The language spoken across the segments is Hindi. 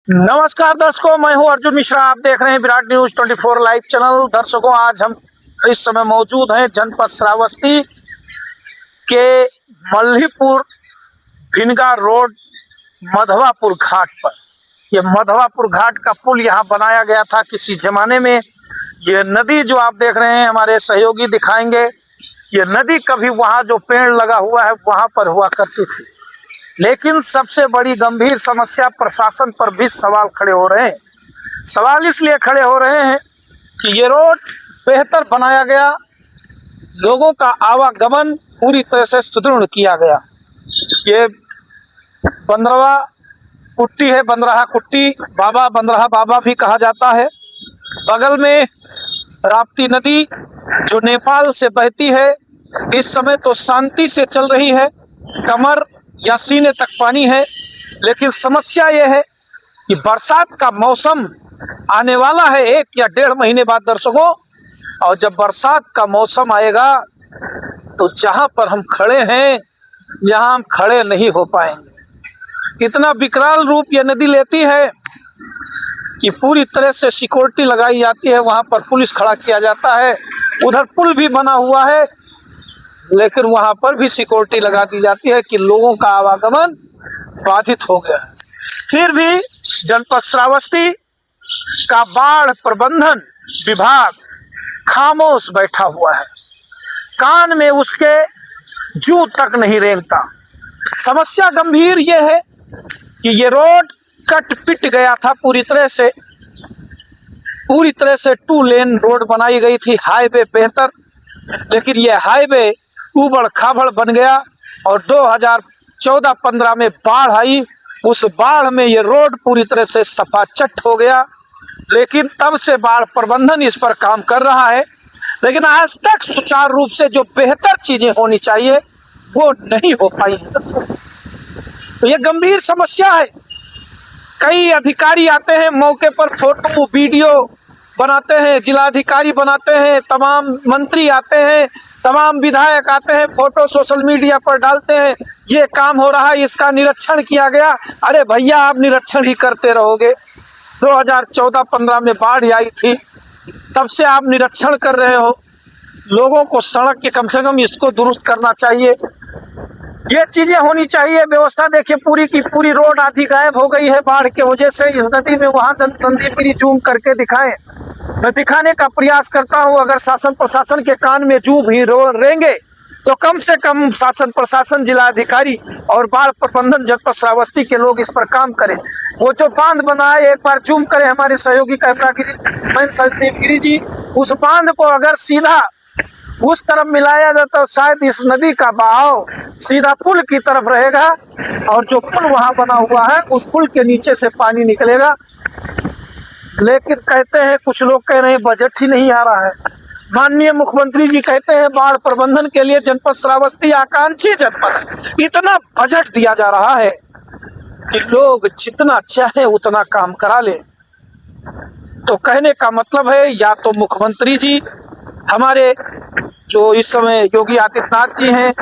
नमस्कार दर्शकों, मैं हूं अर्जुन मिश्रा। आप देख रहे हैं विराट न्यूज 24 लाइव चैनल। दर्शकों, आज हम इस समय मौजूद हैं जनपद श्रावस्ती के मल्हीपुर भिनगा रोड मधवापुर घाट पर। यह मधवापुर घाट का पुल यहाँ बनाया गया था किसी जमाने में। ये नदी जो आप देख रहे हैं, हमारे सहयोगी दिखाएंगे, ये नदी कभी वहाँ जो पेड़ लगा हुआ है वहाँ पर हुआ करती थी। लेकिन सबसे बड़ी गंभीर समस्या प्रशासन पर भी सवाल खड़े हो रहे हैं। सवाल इसलिए खड़े हो रहे हैं कि ये रोड बेहतर बनाया गया, लोगों का आवागमन पूरी तरह से सुदृढ़ किया गया। ये बंदरवा कुट्टी है, बंदरहा कुट्टी बाबा, बंदरहा बाबा भी कहा जाता है। बगल में राप्ती नदी जो नेपाल से बहती है, इस समय तो शांति से चल रही है, कमर या सीने तक पानी है। लेकिन समस्या यह है कि बरसात का मौसम आने वाला है 1 या 1.5 महीने बाद दर्शकों, और जब बरसात का मौसम आएगा तो जहां पर हम खड़े हैं यहाँ हम खड़े नहीं हो पाएंगे। इतना विकराल रूप यह नदी लेती है कि पूरी तरह से सिक्योरिटी लगाई जाती है, वहां पर पुलिस खड़ा किया जाता है। उधर पुल भी बना हुआ है, लेकिन वहां पर भी सिक्योरिटी लगा दी जाती है कि लोगों का आवागमन बाधित हो गया है। फिर भी जनपद श्रावस्ती का बाढ़ प्रबंधन विभाग खामोश बैठा हुआ है, कान में उसके जू तक नहीं रेंगता। समस्या गंभीर यह है कि ये रोड कट पिट गया था पूरी तरह से 2 लेन रोड बनाई गई थी, हाईवे बेहतर। लेकिन यह हाईवे उबड़ खाबड़ बन गया और 2014-15 में बाढ़ आई। उस बाढ़ में ये रोड पूरी तरह से सफाचट हो गया। लेकिन तब से बाढ़ प्रबंधन इस पर काम कर रहा है, लेकिन आज तक सुचारू रूप से जो बेहतर चीजें होनी चाहिए वो नहीं हो पाई है। तो ये गंभीर समस्या है। कई अधिकारी आते हैं, मौके पर फोटो वीडियो बनाते हैं, जिलाधिकारी बनाते हैं, तमाम मंत्री आते हैं, तमाम विधायक आते हैं, फोटो सोशल मीडिया पर डालते हैं, ये काम हो रहा है, इसका निरीक्षण किया गया। अरे भैया, आप निरीक्षण ही करते रहोगे। 2014-15 में बाढ़ आई थी, तब से आप निरीक्षण कर रहे हो। लोगों को सड़क के कम से कम इसको दुरुस्त करना चाहिए, ये चीजें होनी चाहिए। व्यवस्था देखिए, पूरी की पूरी रोड आधी गायब हो गई है बाढ़ की वजह से। इस नदी में वहां संदीप गिरी जूम करके दिखाएं, मैं दिखाने का प्रयास करता हूं। अगर शासन प्रशासन के कान में जू भी रेंगे तो कम से कम शासन प्रशासन, जिलाधिकारी और बाढ़ प्रबंधन जनपद श्रावस्ती के लोग इस पर काम करें। वो जो बांध बना है, एक बार जूम करें हमारे सहयोगी कैमरागिरी संदीप गिरी जी, उस बांध को अगर सीधा उस तरफ मिलाया जाए तो शायद इस नदी का बहाव सीधा पुल की तरफ रहेगा, और जो पुल वहां बना हुआ है उस पुल के नीचे से पानी निकलेगा। लेकिन कहते हैं, कुछ लोग कह रहे हैं बजट ही नहीं आ रहा है। माननीय मुख्यमंत्री जी कहते हैं बाढ़ प्रबंधन के लिए जनपद श्रावस्ती आकांक्षी जनपद, इतना बजट दिया जा रहा है कि लोग जितना चाहे उतना काम करा ले। तो कहने का मतलब है, या तो मुख्यमंत्री जी हमारे जो इस समय योगी आदित्यनाथ जी हैं,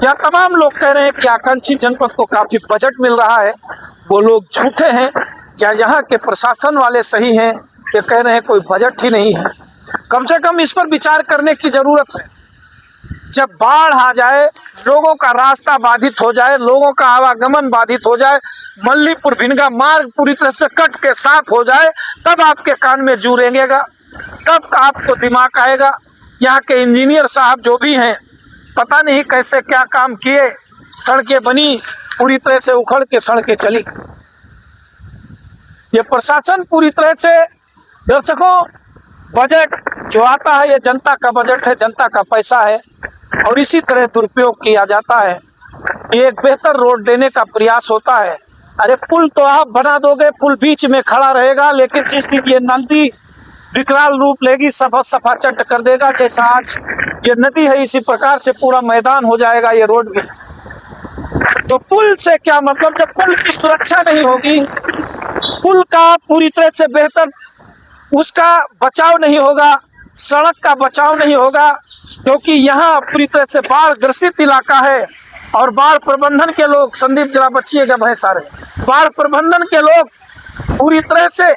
या तमाम लोग कह रहे हैं कि आकांक्षी जनपद को काफी बजट मिल रहा है, वो लोग झूठे हैं, या यहाँ के प्रशासन वाले सही हैं कि कह रहे हैं कोई बजट ही नहीं है। कम से कम इस पर विचार करने की जरूरत है। जब बाढ़ आ जाए, लोगों का रास्ता बाधित हो जाए, लोगों का आवागमन बाधित हो जाए, मल्हीपुर भिनगा मार्ग पूरी तरह से कट के साफ हो जाए, तब आपके कान में जू रेंगेगा, तब आपको दिमाग आएगा। यहाँ के इंजीनियर साहब जो भी हैं, पता नहीं कैसे क्या काम किए, सड़कें बनी, पूरी तरह से उखड़ के सड़कें चली। ये प्रशासन पूरी तरह से, दर्शकों, बजट जो आता है ये जनता का बजट है, जनता का पैसा है, और इसी तरह दुरुपयोग किया जाता है। एक बेहतर रोड देने का प्रयास होता है। अरे पुल तो आप बना दोगे, पुल बीच में खड़ा रहेगा, लेकिन जिस दिन ये नदी विकराल रूप लेगी, सफाचट कर देगा, जैसा आज ये नदी है, इसी प्रकार से पूरा मैदान हो जाएगा ये रोड भी। तो पुल से क्या मतलब, जब पुल की सुरक्षा नहीं होगी, पुल का पूरी तरह से बेहतर उसका बचाव नहीं होगा, सड़क का बचाव नहीं होगा, क्योंकि यहाँ पूरी तरह से बाढ़ ग्रसित इलाका है। और बाढ़ प्रबंधन के लोग, संदीप जरा बचिएगा भाई, सारे बाढ़ प्रबंधन के लोग पूरी तरह से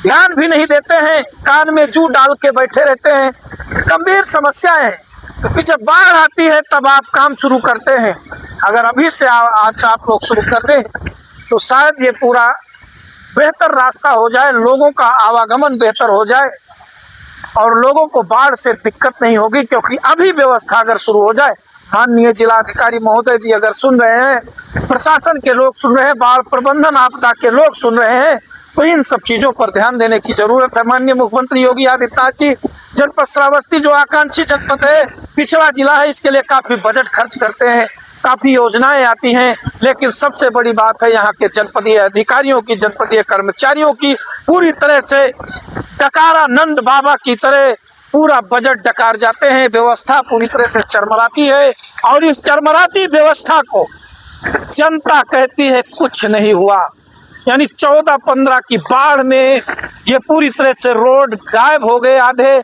ध्यान भी नहीं देते हैं, कान में जू डाल के बैठे रहते हैं। गंभीर समस्याएं हैं, क्योंकि जब बाढ़ आती है तब आप काम शुरू करते हैं। अगर अभी से आज आप लोग शुरू कर दें तो शायद ये पूरा बेहतर रास्ता हो जाए, लोगों का आवागमन बेहतर हो जाए और लोगों को बाढ़ से दिक्कत नहीं होगी। क्योंकि अभी व्यवस्था अगर शुरू हो जाए, माननीय जिलाधिकारी महोदय जी अगर सुन रहे हैं, प्रशासन के लोग सुन रहे हैं, बाढ़ प्रबंधन आपदा के लोग सुन रहे हैं, तो इन सब चीजों पर ध्यान देने की जरूरत है। माननीय मुख्यमंत्री योगी आदित्यनाथ जी जनपद श्रावस्ती जो आकांक्षी जनपद है, पिछड़ा जिला है, इसके लिए काफी बजट खर्च करते हैं, काफी योजनाएं आती हैं, लेकिन सबसे बड़ी बात है यहाँ के जनपदीय अधिकारियों की, जनपदीय कर्मचारियों की पूरी तरह से डकारा नंद बाबा की तरह पूरा बजट डकार जाते हैं। व्यवस्था पूरी तरह से चरमराती है और इस चरमराती व्यवस्था को जनता कहती है कुछ नहीं हुआ। यानी 14-15 की बाढ़ में ये पूरी तरह से रोड गायब हो गए आधे।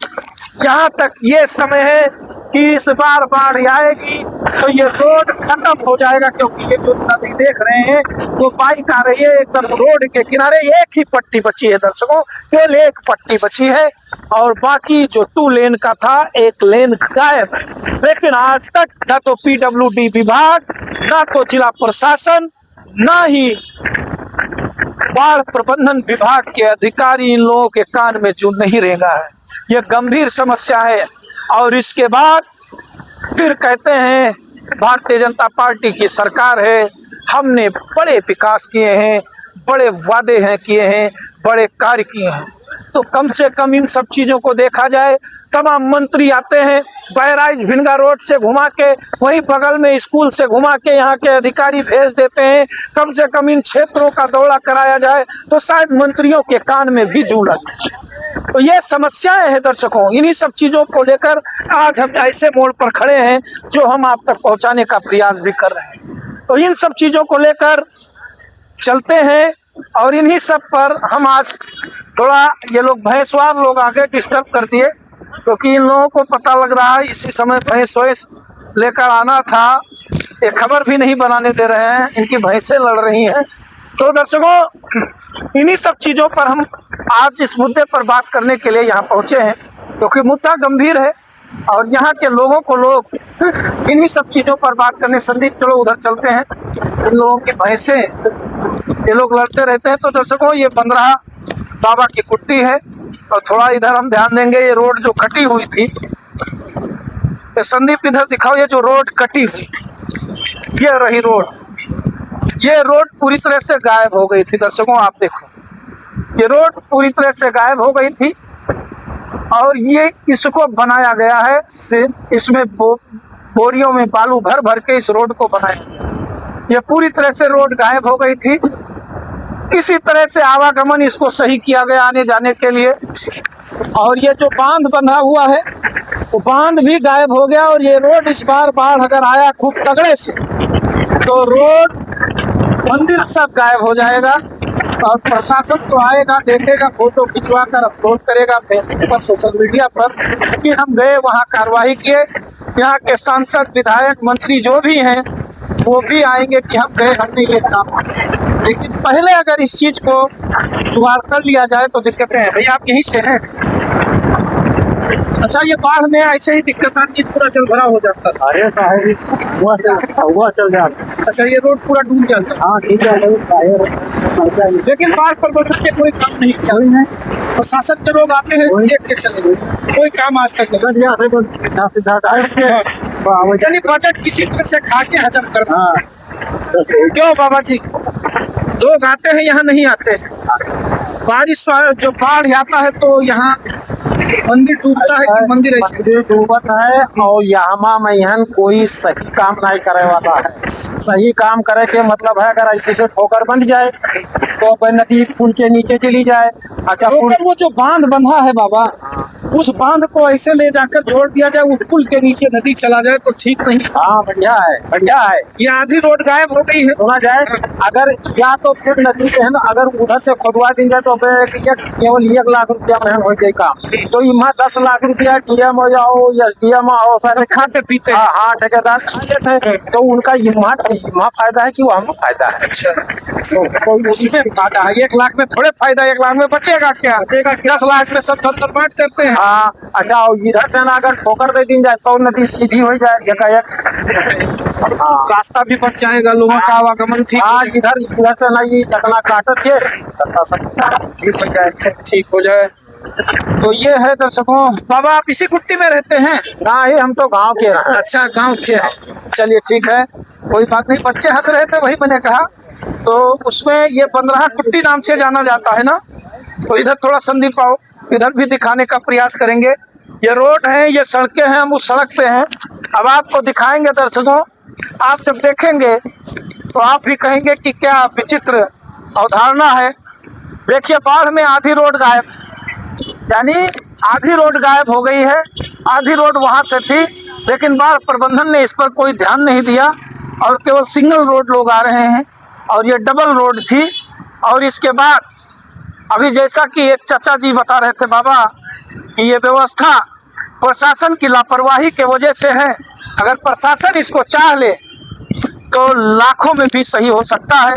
जहाँ तक ये समय है कि इस बार बाढ़ आएगी तो ये रोड खत्म हो जाएगा, क्योंकि ये जो नदी देख रहे हैं वो बाइक आ रही है एकदम रोड के किनारे, एक ही पट्टी बची है दर्शकों, केवल एक पट्टी बची है और बाकी जो 2 लेन का था 1 लेन गायब है। लेकिन आज तक ना तो PWD विभाग, ना तो जिला प्रशासन, ना ही बाढ़ प्रबंधन विभाग के अधिकारी इन लोगों के कान में जू नहीं रेंगा है। यह गंभीर समस्या है। और इसके बाद फिर कहते हैं भारतीय जनता पार्टी की सरकार है, हमने बड़े विकास किए हैं, बड़े वादे हैं किए हैं, बड़े कार्य किए हैं। तो कम से कम इन सब चीज़ों को देखा जाए। तमाम मंत्री आते हैं, बहराइच भिनगा रोड से घुमा के, वहीं बगल में स्कूल से घुमा के यहाँ के अधिकारी भेज देते हैं। कम से कम इन क्षेत्रों का दौरा कराया जाए तो शायद मंत्रियों के कान में भी जू लगे। तो ये समस्याएं हैं दर्शकों, इन्हीं सब चीज़ों को लेकर आज हम ऐसे मोड़ पर खड़े हैं जो हम आप तक पहुँचाने का प्रयास भी कर रहे हैं। तो इन सब चीज़ों को लेकर चलते हैं और इन्हीं सब पर हम आज थोड़ा, ये लोग भैंसवार लोग आगे डिस्टर्ब कर दिए, क्योंकि इन लोगों को पता लग रहा है इसी समय भैंस वैंस लेकर आना था, ये खबर भी नहीं बनाने दे रहे हैं, इनकी भैंसें लड़ रही हैं। तो दर्शकों इन्हीं सब चीज़ों पर हम आज इस मुद्दे पर बात करने के लिए यहाँ पहुँचे हैं, क्योंकि मुद्दा गंभीर है और यहाँ के लोगों को लोग इन्हीं सब चीज़ों पर बात करने। संदीप चलो उधर चलते हैं, इन लोगों की भैंसें ये लोग लड़ते रहते हैं। तो दर्शकों ये 15 बाबा की कुट्टी है और थोड़ा इधर हम ध्यान देंगे, ये रोड जो कटी हुई थी, ये संदीप इधर दिखाओ, ये जो रोड कटी हुई थी ये रही रोड, ये रोड पूरी तरह से गायब हो गई थी। दर्शकों आप देखो, ये रोड पूरी तरह से गायब हो गई थी और ये इसको बनाया गया है, इसमें बोरियों में बालू भर भर के इस रोड को बनाया गया। ये पूरी तरह से रोड गायब हो गई थी, किसी तरह से आवागमन इसको सही किया गया आने जाने के लिए। और ये जो बांध बना हुआ है वो बांध भी गायब हो गया और ये रोड इस बार बाढ़ अगर आया खूब तगड़े से तो रोड मंदिर सब गायब हो जाएगा। और प्रशासन तो आएगा, देखेगा, फोटो खिंचवा कर अपलोड करेगा फेसबुक पर, सोशल मीडिया पर कि हम गए वहाँ कार्रवाई किए। यहाँ के सांसद, विधायक, मंत्री जो भी हैं वो भी आएंगे कि हम गए, हमने ये काम। लेकिन पहले अगर इस चीज़ को जुगाड़ कर लिया जाए तो दिक्कतें हैं। भैया आप यहीं से हैं? अच्छा, ये बाढ़ में ऐसे ही दिक्कत आती, पूरा जल भरा हो जाता था? अरे साहब हुआ चल जाता। अच्छा, ये रोड पूरा डूब जाता? हाँ ठीक है। लेकिन बाढ़ प्रबंधन के कोई काम नहीं किया है, प्रशासन के लोग आते हैं देख के चले गए, कोई काम आज तक नहीं। यानी बजट किसी तरह से खा के हजम करना। क्यों बाबा जी, लोग आते हैं यहाँ नहीं आते हैं? बारिश जो बाढ़ आता है तो यहाँ मंदिर डूबता है कि मंदिर ऐसे डूबता है और यहाँ में यहाँ कोई सही काम नहीं करे वाला है। सही काम करे के मतलब है अगर ऐसे से ठोकर बन जाए तो नदी पुल के नीचे चली जाए। अच्छा, वो जो बांध बंधा है बाबा, उस बांध को ऐसे ले जाकर जोड़ दिया जाए, उस पुल के नीचे नदी चला जाए तो ठीक नहीं। हाँ बढ़िया है, बढ़िया है। ये आधी रोड गायब हो गई है। सुना जाए, अगर या तो फिर नदी के है ना, अगर उधर से खुदवा दी जाए तो केवल 1 लाख रुपया में हो जाए काम। तो इमा 10 लाख रुपया डीएम हो जाओ या डीएम हो, सारे खाते पीते हैं। हाँ ठेकेदार खा लेते हैं, तो उनका इमा फायदा है कि वो हमें फायदा है। अच्छा, तो उसमें फायदा है। 1 लाख में थोड़े फायदा, 1 लाख में बचेगा क्या? 10 लाख में सब बांट करते हैं। हाँ अच्छा, इधर से ना अगर ठोकर दे दी जाए तो नदी सीधी हो जाए एकाएक। हाँ रास्ता भी बच जाएगा, लोगों का आवागमन ठीक हाँ, इधर से ना ये जतना काटत है ठीक हो जाए। तो ये है दर्शकों। बाबा आप इसी कुट्टी में रहते हैं? ना ही, हम तो गांव के हैं। अच्छा, गांव के हैं। चलिए ठीक है, कोई बात नहीं। बच्चे हंस रहे थे, वही मैंने कहा। तो उसमें ये 15 कुट्टी नाम से जाना जाता है ना। तो इधर थोड़ा संदीप आओ, इधर भी दिखाने का प्रयास करेंगे। ये रोड है, ये सड़कें हैं, हम उस सड़क पे हैं। अब आपको दिखाएंगे दर्शकों। आप जब देखेंगे तो आप भी कहेंगे कि क्या विचित्र अवधारणा है। देखिए, बाढ़ में आधी रोड गायब, यानी आधी रोड गायब हो गई है। आधी रोड वहां से थी, लेकिन बाढ़ प्रबंधन ने इस पर कोई ध्यान नहीं दिया और केवल सिंगल रोड लोग आ रहे हैं, और ये डबल रोड थी। और इसके बाद अभी जैसा कि एक चाचा जी बता रहे थे बाबा कि ये व्यवस्था प्रशासन की लापरवाही के वजह से है। अगर प्रशासन इसको चाह ले तो लाखों में भी सही हो सकता है,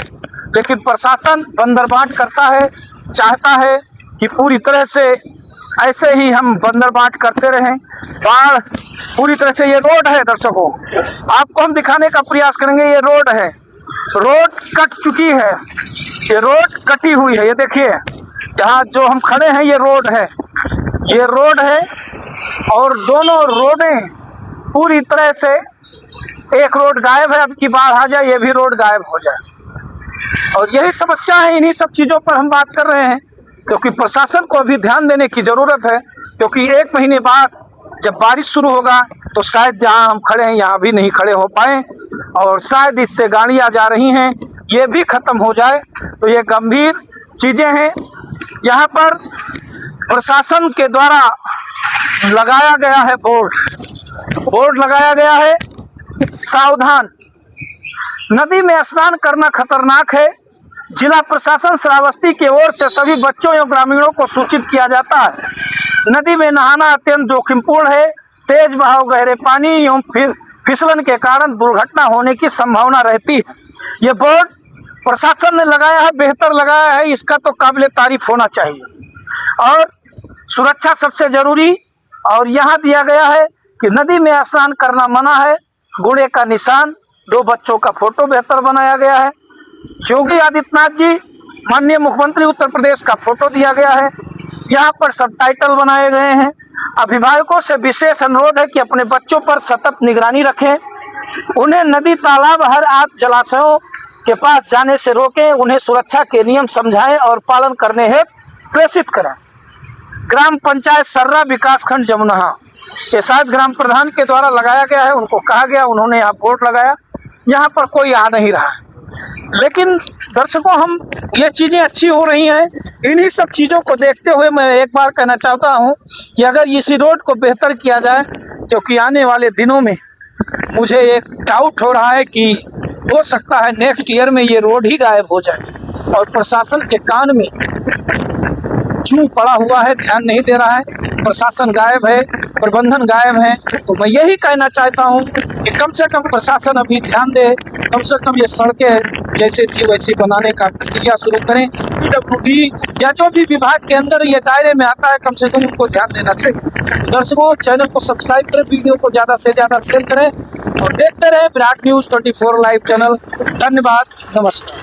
लेकिन प्रशासन बंदरबाट करता है, चाहता है कि पूरी तरह से ऐसे ही हम बंदरबाट करते रहें। बाढ़ पूरी तरह से, ये रोड है दर्शकों, आपको हम दिखाने का प्रयास करेंगे। ये रोड है, रोड कट चुकी है, ये रोड कटी हुई है। ये देखिए, यहाँ जो हम खड़े हैं ये रोड है, ये रोड है। और दोनों रोडें पूरी तरह से, एक रोड गायब है, अब की बाढ़ आ जाए ये भी रोड गायब हो जाए। और यही समस्या है, इन्हीं सब चीज़ों पर हम बात कर रहे हैं, क्योंकि प्रशासन को अभी ध्यान देने की ज़रूरत है। क्योंकि 1 महीने बाद जब बारिश शुरू होगा तो शायद जहां हम खड़े हैं यहाँ भी नहीं खड़े हो पाए, और शायद इससे गाड़ियाँ जा रही हैं ये भी ख़त्म हो जाए। तो ये गंभीर चीज़ें हैं। यहाँ पर प्रशासन के द्वारा लगाया गया है बोर्ड लगाया गया है, सावधान, नदी में स्नान करना खतरनाक है। जिला प्रशासन श्रावस्ती की ओर से सभी बच्चों एवं ग्रामीणों को सूचित किया जाता है। नदी में नहाना अत्यंत जोखिमपूर्ण है। तेज बहाव, गहरे पानी एवं फिसलन के कारण दुर्घटना होने की संभावना रहती है। ये बोर्ड प्रशासन ने लगाया है, बेहतर लगाया है, इसका तो काबिल तारीफ होना चाहिए। और सुरक्षा सबसे जरूरी, और यहाँ दिया गया है कि नदी में स्नान करना मना है। गुड़े का निशान, 2 बच्चों का फोटो बेहतर बनाया गया है। योगी आदित्यनाथ जी, माननीय मुख्यमंत्री उत्तर प्रदेश का फोटो दिया गया है। यहाँ पर सबटाइटल बनाए गए हैं। अभिभावकों से विशेष अनुरोध है कि अपने बच्चों पर सतत निगरानी रखें, उन्हें नदी, तालाब, हर आदि जलाशयों के पास जाने से रोकें, उन्हें सुरक्षा के नियम समझाएं और पालन करने हेतु प्रेषित करें। ग्राम पंचायत सर्रा, विकासखंड जमुनहा, ये शायद ग्राम प्रधान के द्वारा लगाया गया है, उनको कहा गया, उन्होंने यहाँ बोर्ड लगाया। यहाँ पर कोई आ नहीं रहा। लेकिन दर्शकों, हम ये चीज़ें अच्छी हो रही हैं। इन्हीं सब चीज़ों को देखते हुए मैं एक बार कहना चाहता हूँ कि अगर इसी रोड को बेहतर किया जाए, क्योंकि आने वाले दिनों में मुझे एक डाउट हो रहा है कि हो सकता है नेक्स्ट ईयर में ये रोड ही गायब हो जाए और प्रशासन के कान में चूं पड़ा हुआ है, ध्यान नहीं दे रहा है, प्रशासन गायब है, प्रबंधन गायब है। तो मैं यही कहना चाहता हूँ कि कम से कम प्रशासन अभी ध्यान दे, कम से कम ये सड़कें जैसे थी वैसी बनाने का प्रक्रिया शुरू करें। PWD या जो भी विभाग के अंदर ये दायरे में आता है, कम से कम उनको ध्यान देना चाहिए। दर्शकों, चैनल को सब्सक्राइब करें, वीडियो को ज़्यादा से ज़्यादा शेयर करें और देखते रहें विराट न्यूज़ 24 लाइव चैनल। धन्यवाद, नमस्कार।